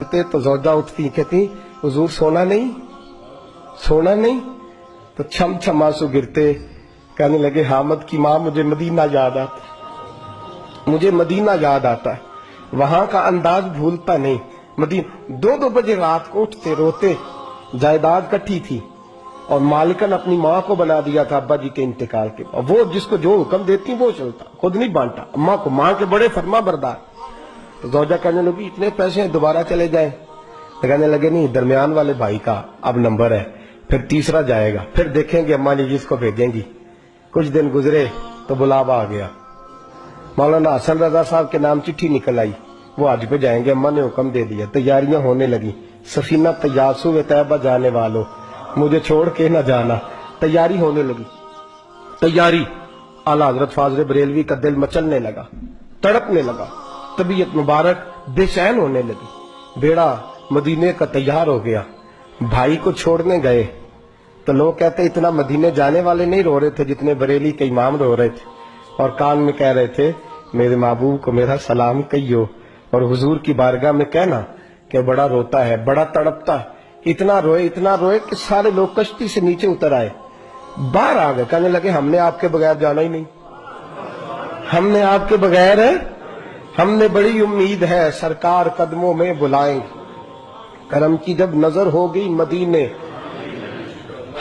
چلتے تو زوجہ اٹھتی کہتی حضور سونا نہیں سونا نہیں، تو چھم چھم آنسو گرتے، کہنے لگے حامد کی ماں مجھے مدینہ یاد آتا، مجھے مدینہ یاد آتا ہے، وہاں کا انداز بھولتا نہیں۔ مدینہ 2 بجے رات کو اٹھتے روتے، جائیداد کٹھی تھی اور مالکن اپنی ماں کو بنا دیا تھا ابا جی کے انتقال کے، اور وہ جس کو جو حکم دیتی وہ چلتا، خود نہیں بانٹا، اماں کو، ماں کے بڑے فرما بردار۔ تو زوجہ کہنے لگی اتنے پیسے ہیں دوبارہ چلے جائیں، تو کہنے لگے نہیں، درمیان والے بھائی کا اب نمبر ہے، پھر تیسرا جائے گا، پھر دیکھیں گے اماں جی جس کو بھیجیں گی۔ کچھ دن گزرے تو بلاوا آ گیا، مولانا حسن رضا صاحب کے نام چٹھی نکل آئی، وہ حج پہ جائیں گے، اماں نے حکم دے دیا، تیاریاں ہونے لگی، سفینہ تیاسو طیبہ جانے والوں مجھے چھوڑ کے نہ جانا، تیاری ہونے لگی، تیاری۔ اعلیٰ حضرت فاضل بریلوی کا دل مچلنے لگا، تڑپنے لگا، طبیعت مبارک بے چین ہونے لگی، بیڑا مدینے کا تیار ہو گیا۔ بھائی کو چھوڑنے گئے تو لوگ کہتے اتنا مدینے جانے والے نہیں رو رہے تھے جتنے بریلی کے امام رو رہے تھے، اور کان میں کہہ رہے تھے میرے محبوب کو میرا سلام کہیو، اور حضور کی بارگاہ میں کہنا کہ بڑا روتا ہے، بڑا تڑپتا ہے، اتنا روئے کہ سارے لوگ کشتی سے نیچے اتر آئے، باہر آ گئے، کہنے لگے ہم نے آپ کے بغیر جانا ہی نہیں، ہم نے آپ کے بغیر، ہم نے بڑی امید ہے سرکار قدموں میں بلائیں گے، کرم کی جب نظر ہو گئی مدینے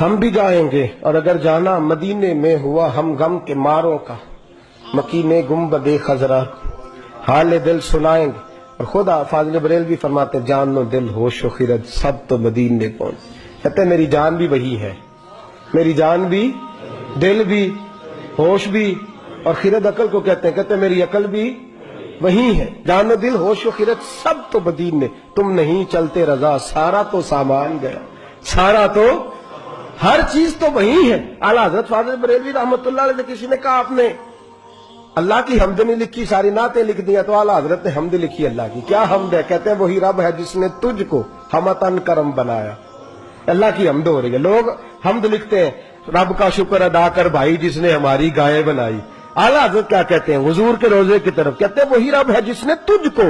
ہم بھی جائیں گے، اور اگر جانا مدینے میں ہوا ہم غم کے ماروں کا، مکینے گنبد خضرا حال دل سنائیں گے۔ اور خدا فاضل بریلوی فرماتے جان و دل ہوش و خرد سب تو مدینے پہنچ، کہتے میری جان بھی وہی ہے، میری جان بھی، دل بھی، ہوش بھی، اور خرد عقل کو کہتے ہیں، کہتے میری عقل بھی وہی ہے، جان و دل ہوش و خرد سب تو مدینے، تم نہیں چلتے رضا سارا تو سامان گیا، سارا تو ہر چیز تو وہی ہے۔ اعلیٰ حضرت فاضل بریلوی رحمت اللہ علیہ سے کسی نے کہا آپ نے اللہ کی حمد نہیں لکھی، ساری نعتیں لکھ دیا، تو اعلیٰ حضرت نے حمد لکھی اللہ کی، کیا حمد ہے؟ کہتے ہیں وہی رب ہے جس نے تجھ کو ہمتن کرم بنایا، اللہ کی حمد ہو رہی ہے۔ لوگ حمد لکھتے ہیں رب کا شکر ادا کر بھائی جس نے ہماری گائے بنائی، اعلیٰ حضرت کیا کہتے ہیں حضور کے روزے کی طرف، کہتے ہیں وہی رب ہے جس نے تجھ کو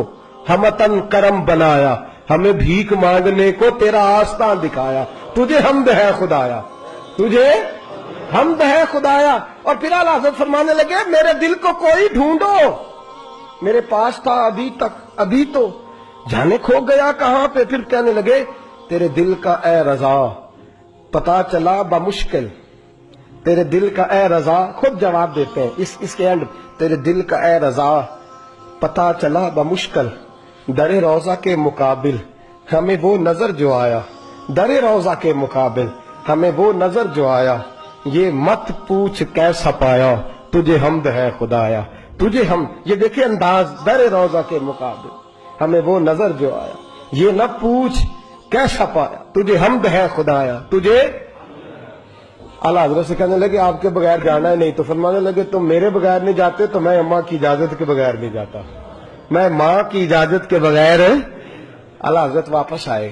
ہمتن کرم بنایا، ہمیں بھیک مانگنے کو تیرا آستان دکھایا، تجھے حمد ہے خدایا، تجھے حمد ہے خدایا۔ اور پھر اعلیٰ حضرت فرمانے لگے میرے دل کو کوئی ڈھونڈو، میرے پاس تھا ابھی تک، ابھی تو جانے کھو گیا کہاں پہ۔ پھر کہنے لگے تیرے دل کا اے رضا پتا چلا بمشکل، تیرے دل کا اے رضا، خود جواب دیتے ہیں اس کے اینڈ، تیرے دل کا اے رضا پتا چلا بمشکل، در روضہ کے مقابل ہمیں وہ نظر جو آیا، در روضہ کے مقابل ہمیں وہ نظر جو آیا، یہ مت پوچھ کیسا پایا، تجھے حمد ہے خدایا، تجھے ہم، یہ دیکھیں انداز، در روضہ کے مقابل ہمیں وہ نظر جو آیا، یہ نہ پوچھ کیسا پایا، تجھے حمد ہے خدایا، تجھے۔ اعلیٰ حضرت سے کہنے لگے آپ کے بغیر جانا ہے نہیں، تو فرمانے لگے تم میرے بغیر نہیں جاتے تو میں اماں کی اجازت کے بغیر نہیں جاتا، میں ماں کی اجازت کے بغیر۔ اعلیٰ حضرت واپس آئے،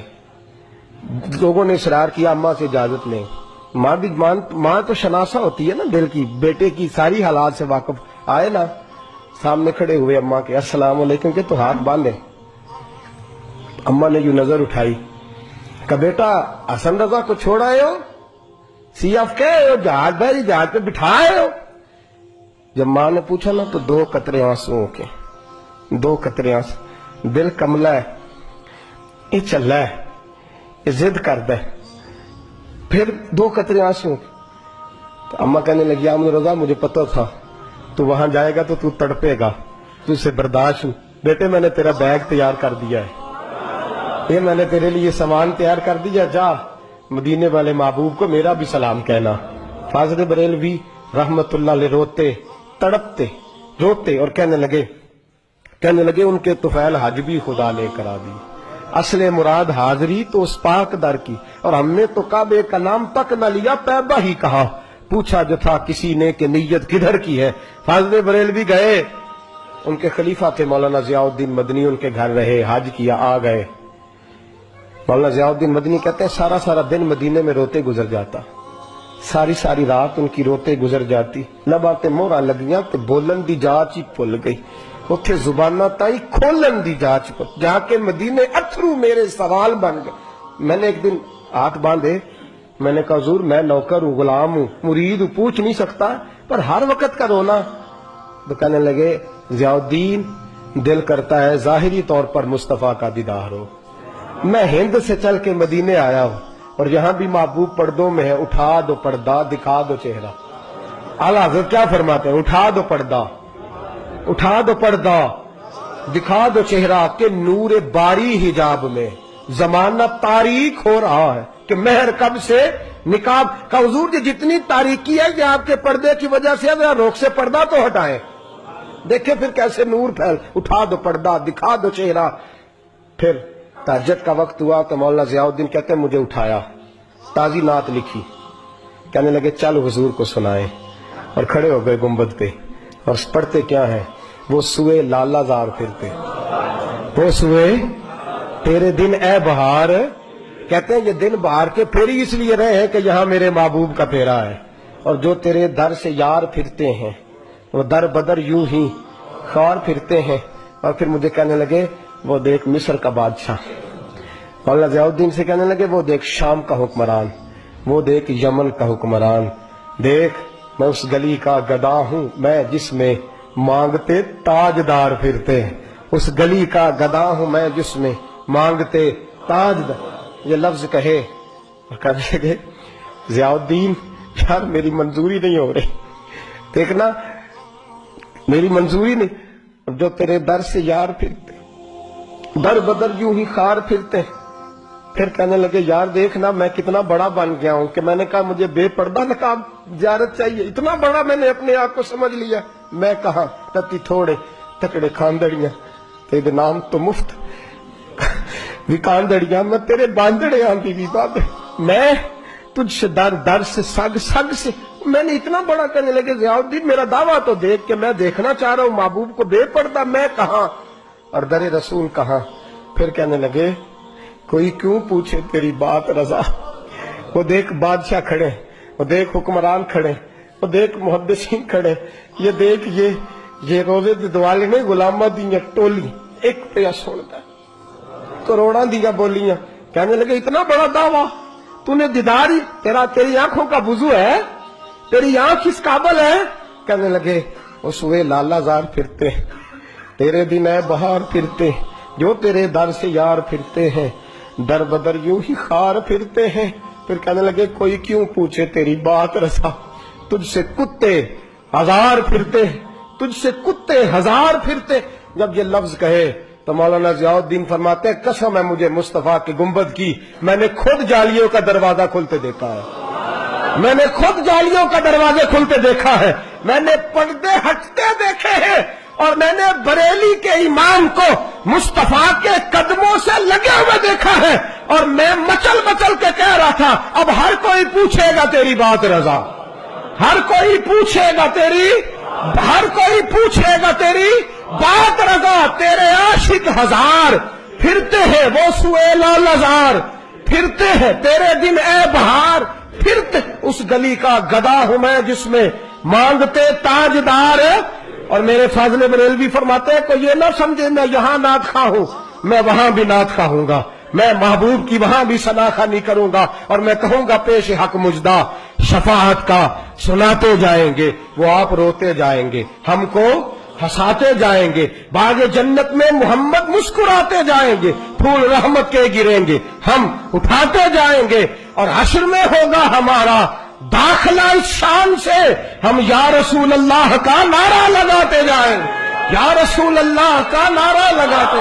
لوگوں نے اصرار کیا اماں سے اجازت لیں، ماں بھی ماں تو شناسا ہوتی ہے نا دل کی، بیٹے کی ساری حالات سے واقف، آئے نا سامنے کھڑے ہوئے اماں کے، السلام علیکم کہ تو ہاتھ باندھے، اماں نے یوں نظر اٹھائی، کہ بیٹا حسن رضا کو چھوڑ آئے ہو، سی آف کے جہاز بھائی جہاز پہ بٹھائے ہو؟ جب ماں نے پوچھا نا تو 2 قطرے آنسوں کے، 2 قطرے آنسو، دل کملا ہے، یہ چل رہا ہے، یہ ضد کرتا ہے، پھر 2 قطرے آنسو۔ تو اماں کہنے لگی احمد رضا مجھے پتہ تھا تو وہاں جائے گا تو تڑپے گا، تجھ سے برداشت ہوں، بیٹے میں نے تیرا بیگ تیار کر دیا ہے، یہ میں نے تیرے لیے سامان تیار کر دیا، جا مدینے والے محبوب کو میرا بھی سلام کہنا۔ فاضل بریلوی رحمت اللہ علیہ روتے تڑپتے روتے اور کہنے لگے ان کے طفیل حج بھی خدا نے کرا دی، اصل مراد حاضری تو اس پاک در کی، اور ہم نے تو کعبے کا نام تک نہ لیا، طیبہ ہی کہا، پوچھا جو تھا کسی نے کہ نیت کدھر کی ہے۔ فاضل بریلوی گئے، ان کے خلیفہ تھے مولانا ضیاء الدین مدنی، ان کے گھر رہے، حج کیا، آ گئے۔ مولانا ضیاء الدین مدنی کہتے ہیں سارا دن مدینے میں روتے گزر جاتا، ساری رات ان کی روتے گزر جاتی، لباں تے مورا لگیاں تے بولن دی جاچ ہی بھول گئی، اتھے زبانہ تائی کھولن دی جاچ کو جا کے مدینے اتھرو میرے سوال بن گئے. میں نے ایک دن ہاتھ باندھے, میں نے کہا حضور میں نوکر ہوں, غلام ہوں, مرید ہوں, پوچھ نہیں سکتا, پر ہر وقت کا رونا. تو کہنے لگے ضیاء الدین دل کرتا ہے ظاہری طور پر مصطفیٰ کا دیدار ہو. میں ہند سے چل کے مدینے آیا ہوں اور یہاں بھی محبوب پردوں میں ہے, اٹھا دو پردہ دکھا دو چہرہ. اعلیٰ حضرت کیا فرماتے ہیں, اٹھا دو پردہ, اٹھا دو پردہ دکھا دو چہرہ کہ نور باری حجاب میں زمانہ تاریک ہو رہا ہے کہ مہر کب سے نقاب کا. حضور جی جتنی تاریکی ہے کہ آپ کے پردے کی وجہ سے ذرا روک سے پردہ تو ہٹائیں, دیکھیں پھر کیسے نور پھیل. اٹھا دو پردہ دکھا دو چہرہ. پھر تہجد کا وقت ہوا تو مولانا ضیاء الدین کہتے ہیں مجھے اٹھایا, تازی نعت لکھی, کہنے لگے چل حضور کو سنائیں, اور کھڑے ہو گئے گنبد پہ اور پڑھتے کیا ہیں, وہ سوئے لالا زار پھرتے, وہ سوئے تیرے دن اے بہار. کہتے ہیں یہ دن بہار کے پھیری اس لیے رہے ہیں کہ یہاں میرے محبوب کا پھیرا ہے, اور جو تیرے در سے یار پھرتے ہیں وہ در بدر یوں ہی خوار پھرتے ہیں. اور پھر مجھے کہنے لگے وہ دیکھ مصر کا بادشاہ. مولانا ضیاء الدین سے کہنے لگے وہ دیکھ شام کا حکمران, وہ دیکھ یمن کا حکمران. دیکھ میں اس گلی کا گدا ہوں میں جس میں مانگتے تاجدار پھرتے ہیں, اس گلی کا گدا ہوں میں جس میں مانگتے تاجدار. یہ لفظ کہے اور کہنے لگے ضیاء الدین یار میری منظوری نہیں ہو رہی, دیکھنا میری منظوری نہیں. جو تیرے در سے یار پھرتے در بدر یوں ہی خار پھرتے. پھر کہنے لگے یار دیکھنا میں کتنا بڑا بن گیا ہوں کہ میں نے کہا مجھے بے پردہ نقاب زیارت چاہیے, اتنا بڑا میں نے اپنے آپ کو سمجھ لیا. میں کہاں تتی تھوڑے تکڑے کھاندڑیاں تیرے نام تو مفت بھی کاندڑیاں, میں تیرے باندڑے آندھی بھی باب, میں تجھ سے در در سے سگ سگ سے. میں نے اتنا بڑا. کہنے لگے ضیاء الدین میرا دعویٰ تو دیکھ کہ میں دیکھنا چاہ رہا ہوں محبوب کو بے پردہ, میں کہاں اور در رسول کہاں. پھر کہنے لگے کوئی کیوں پوچھے تیری بات رضا, وہ دیکھ بادشاہ کھڑے, وہ دیکھ حکمران کھڑے, وہ دیکھ محدثین کھڑے, یہ دیکھ یہ روزے دوالے نے غلامہ دیا ٹولی ایک پہ سنتا کروڑاں دیا بولیاں. کہنے لگے اتنا بڑا دعویٰ تو نے دیدار ہی تیری آنکھوں کا وضو ہے, تیری آنکھ اس قابل ہے. کہنے لگے وہ سوئے لالا زار پھرتے, تیرے دن اے بہار پھرتے, جو تیرے در سے یار پھرتے ہیں در بدر یوں ہی خار پھرتے ہیں. پھر کہنے لگے کوئی کیوں پوچھے تیری بات رسا, تجھ سے کتے ہزار پھرتے, تجھ سے کتے ہزار پھرتے. جب یہ لفظ کہے تو مولانا ضیاء الدین فرماتے ہیں قسم ہے مجھے مصطفیٰ کی گنبد کی, میں نے خود جالیوں کا دروازہ کھلتے دیکھا ہے, میں نے خود جالیوں کا دروازے کھلتے دیکھا ہے, میں نے پردے ہٹتے دیکھے ہیں, اور میں نے بریلی کے امام کو مصطفیٰ کے قدموں سے لگے ہوئے دیکھا ہے. اور میں مچل مچل کے کہہ رہا تھا اب ہر کوئی پوچھے گا تیری بات رضا, ہر کوئی پوچھے گا تیری, ہر کوئی پوچھے گا تیری بات رضا. تیرے عاشق ہزار پھرتے ہیں وہ سوئے لالا زار پھرتے ہیں, تیرے دن اے بہار پھرتے, اس گلی کا گدا ہوں میں جس میں مانگتے تاجدار. اور میرے فاضل بریلوی فرماتے ہیں کوئی یہ نہ سمجھے میں یہاں نعت خواہ ہوں, میں وہاں بھی نعت خواہ ہوں گا, میں محبوب کی وہاں بھی ثنا خوانی کروں گا, اور میں کہوں گا پیش حق مجدہ شفاعت کا سناتے جائیں گے, وہ آپ روتے جائیں گے, ہم کو ہنساتے جائیں گے, باغ جنت میں محمد مسکراتے جائیں گے, پھول رحمت کے گریں گے, ہم اٹھاتے جائیں گے, اور حشر میں ہوگا ہمارا داخلہ اس شان سے, ہم یا رسول اللہ کا نعرہ لگاتے جائیں, یا رسول اللہ کا نعرہ لگاتے.